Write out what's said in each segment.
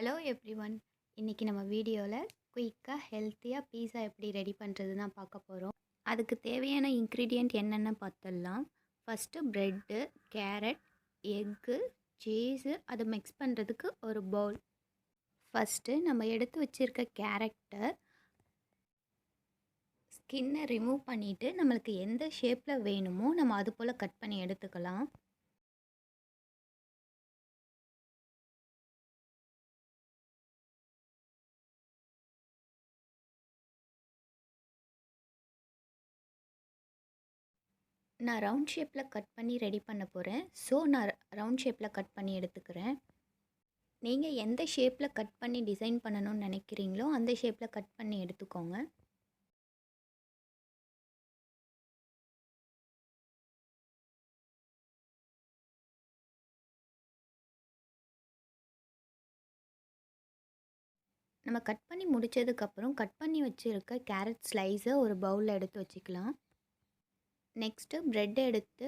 Hello everyone. இன்றைக்கி நம்ம வீடியோவில் குயிக்காக ஹெல்த்தியாக பீஸா எப்படி ரெடி பண்ணுறது தான் பார்க்க போகிறோம். அதுக்கு தேவையான இன்க்ரீடியண்ட் என்னென்னு பார்த்துடலாம். First bread, carrot, egg, cheese அதை மிக்ஸ் பண்ணுறதுக்கு ஒரு பவுல். ஃபஸ்ட்டு நம்ம எடுத்து வச்சுருக்க கேரட்டை ஸ்கின்னை ரிமூவ் பண்ணிவிட்டு நம்மளுக்கு எந்த ஷேப்பில் வேணுமோ நம்ம அது போல் கட் பண்ணி எடுத்துக்கலாம். நான் ரவுண்ட் ஷேப்பில் கட் பண்ணி ரெடி பண்ண போகிறேன். ஸோ நான் ரவுண்ட் ஷேப்பில் கட் பண்ணி எடுத்துக்கிறேன். நீங்கள் எந்த ஷேப்பில் கட் பண்ணி டிசைன் பண்ணணும்னு நினைக்கிறீங்களோ அந்த ஷேப்பில் கட் பண்ணி எடுத்துக்கோங்க. நம்ம கட் பண்ணி முடித்ததுக்கப்புறம் கட் பண்ணி வச்சுருக்க கேரட் ஸ்லைஸை ஒரு பவுலில் எடுத்து வச்சுக்கலாம். நெக்ஸ்ட்டு ப்ரெட்டை எடுத்து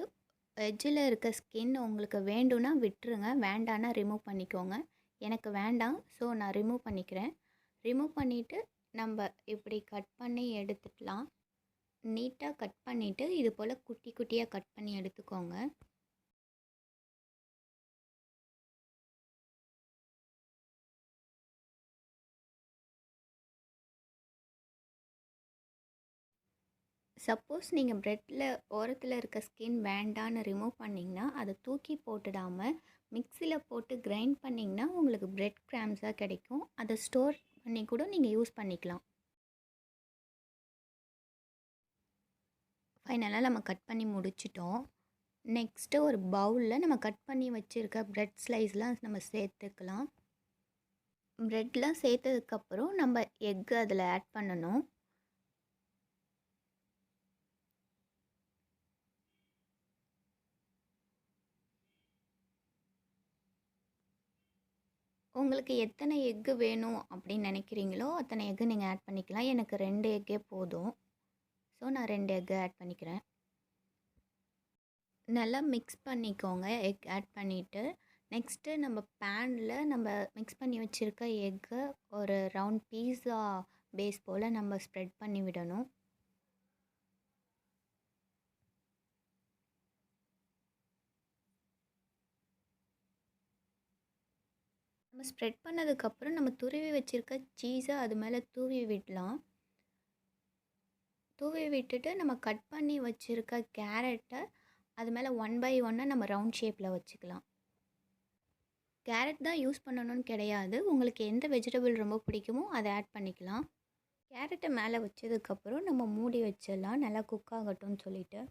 எட்ஜில் இருக்க ஸ்கின் உங்களுக்கு வேண்டும்னா விட்டுருங்க, வேண்டான்னா ரிமூவ் பண்ணிக்கோங்க. எனக்கு வேண்டாம், ஸோ நான் ரிமூவ் பண்ணிக்கிறேன். ரிமூவ் பண்ணிவிட்டு நம்ம இப்படி கட் பண்ணி எடுத்துக்கலாம். நீட்டாக கட் பண்ணிவிட்டு இது போல் குட்டி குட்டியாக கட் பண்ணி எடுத்துக்கோங்க. சப்போஸ் நீங்கள் ப்ரெட்டில் ஓரத்தில் இருக்க ஸ்கின் வேண்டான்னு ரிமூவ் பண்ணிங்கன்னா அதை தூக்கி போட்டுடாமல் மிக்சியில் போட்டு கிரைண்ட் பண்ணிங்கன்னா உங்களுக்கு ப்ரெட் கிராம்ஸாக கிடைக்கும். அதை ஸ்டோர் பண்ணி கூட நீங்கள் யூஸ் பண்ணிக்கலாம். ஃபைனலாக நம்ம கட் பண்ணி முடிச்சிட்டோம். நெக்ஸ்ட்டு ஒரு பவுலில் நம்ம கட் பண்ணி வச்சுருக்க ப்ரெட் ஸ்லைஸ்லாம் நம்ம சேர்த்துக்கலாம். ப்ரெட்லாம் சேர்த்ததுக்கப்புறம் நம்ம எக்கு அதில் ஆட் பண்ணணும். உங்களுக்கு எத்தனை எக்கு வேணும் அப்படின்னு நினைக்கிறீங்களோ அத்தனை எக்கு நீங்கள் ஆட் பண்ணிக்கலாம். எனக்கு 2 எக்கே போதும். ஸோ நான் 2 எக்கு ஆட் பண்ணிக்கிறேன். நல்லா மிக்ஸ் பண்ணிக்கோங்க எக் ஆட் பண்ணிவிட்டு. நெக்ஸ்ட்டு நம்ம பேனில் நம்ம மிக்ஸ் பண்ணி வச்சுருக்க எக்கை ஒரு ரவுண்ட் பீஸா பேஸ் போல் நம்ம ஸ்ப்ரெட் பண்ணி விடணும். நம்ம ஸ்ப்ரெட் பண்ணதுக்கப்புறம் நம்ம துருவி வச்சுருக்க சீஸை அது மேலே தூவி விடலாம். தூவி விட்டுட்டு நம்ம கட் பண்ணி வச்சுருக்க கேரட்டை அது மேலே 1 பை 1 நம்ம ரவுண்ட் ஷேப்பில் வச்சுக்கலாம். கேரட் தான் யூஸ் பண்ணணும்னு கிடையாது, உங்களுக்கு எந்த வெஜிடபிள் ரொம்ப பிடிக்குமோ அதை ஆட் பண்ணிக்கலாம். கேரட்டை மேலே வச்சதுக்கப்புறம் நம்ம மூடி வச்சிடலாம், நல்லா குக் ஆகட்டும்னு சொல்லிவிட்டு.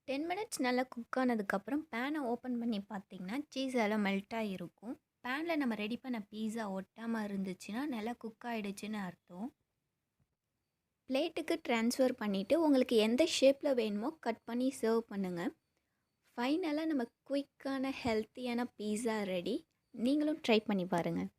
10 மினிட்ஸ் நல்லா குக் ஆனதுக்கப்புறம் பேனை ஓப்பன் பண்ணி பார்த்திங்கன்னா சீஸ் எல்லாம் மெல்ட்டாக இருக்கும். பேனில் நம்ம ரெடி பண்ண பீஸா ஒட்டாமல் இருந்துச்சுன்னா நல்லா குக் ஆகிடுச்சின்னு அர்த்தம். பிளேட்டுக்கு ட்ரான்ஸ்ஃபர் பண்ணிவிட்டு உங்களுக்கு எந்த ஷேப்பில் வேணுமோ கட் பண்ணி சர்வ் பண்ணுங்கள். ஃபைனலாக நம்ம குயிக்கான ஹெல்த்தியான பீஸா ரெடி. நீங்களும் ட்ரை பண்ணி பாருங்கள்.